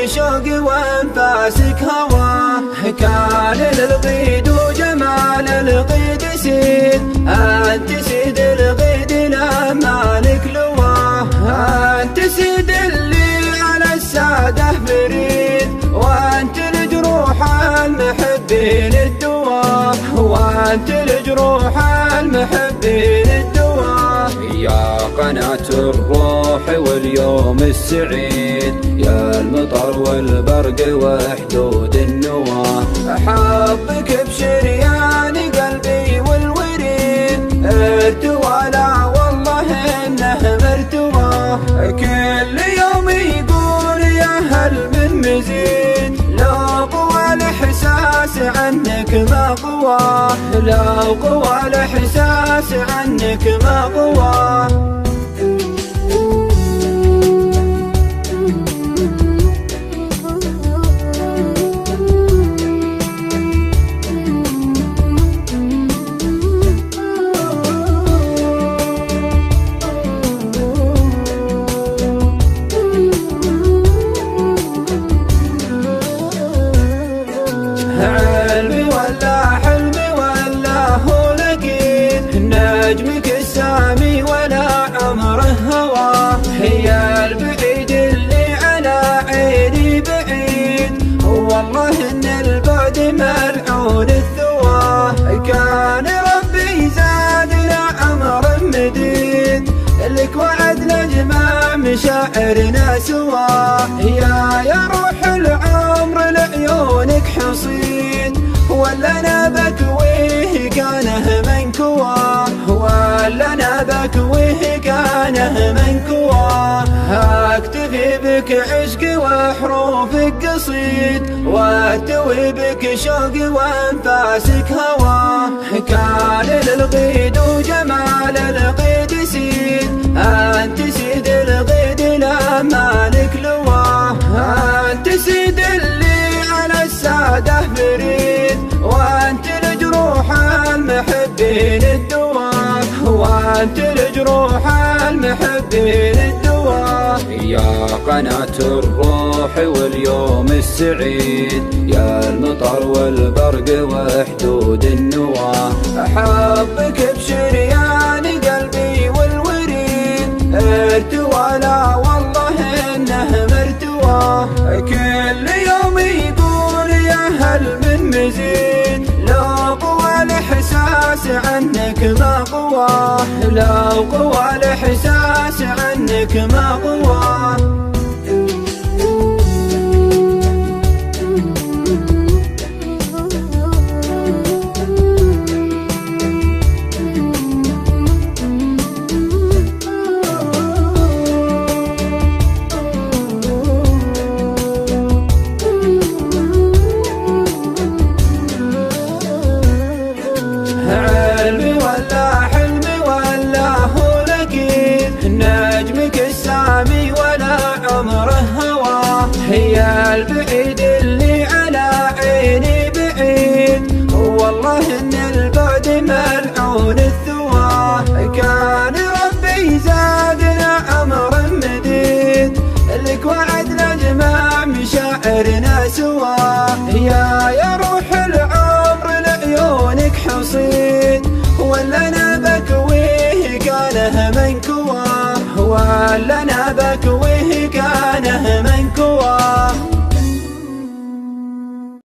شوق وانفاسك هوى. كان للقيد وجمال القيد سيد، انت سيد القيد لما لك لواه. انت سيد اللي على الساده بريد، وانت لجروح المحبين الدواء، وانت لجروح المحبين الدواء. يا قناة الروح واليوم السعيد، يا المطر والبرق وحدود النواه. حبك بشريان قلبي والوريد، ارتوى لا والله انه مرتواه. كل يوم يقول يا هل من مزيد، لو قوى الاحساس عنك ما قواه، لو قوى الاحساس عنك ما قواه. علمي ولا حلمي ولا هو لقيت، نجمك السامي ولا عمره هوى. هي البعيد اللي على عيني بعيد، والله ان البعد ملعون الثوى. كان ربي زادنا عمر مديد، لك وعد نجمع مشاعرنا سوا. يا روح العمر لعيونك حصيد، ولا انا بكويه كانه منكواه، ولا انا بكويه كانه منكواه. اكتفي بك عشق وحروفك قصيد، واكتوي بك شوق وانفاسك هوى. كان للقيد وجمال القيد سيد، انت سيد القيد لما لك لواه. انت سيد اللي على الساده بريد، وانت لجروح المحبين الدواء، وانت لجروح المحبين الدواء. يا قناة الروح واليوم السعيد، يا المطر والبرق وحدود النواه. حبك بشريان قلبي والوريد، ارتوى لا والله انه مرتواه. كل يوم يقول يا هل من مزيد، لو قوى الاحساس عنك ما قواه، لو قوى الاحساس عنك ما قواه. علمي ولا حلمي ولا هو لقيت، نجمك السامي ولا عمره هوى. هي البعيد اللي على عيني بعيد، والله ان البعد ملعون الثوى. كان ربي زادنا عمر مديد، لك وعد نجمع مشاعرنا سوا. يا روح العمر لعيونك حصيد، ولا انا بكويه كانه منكواه، ولا انا بكويه كانه منكواه.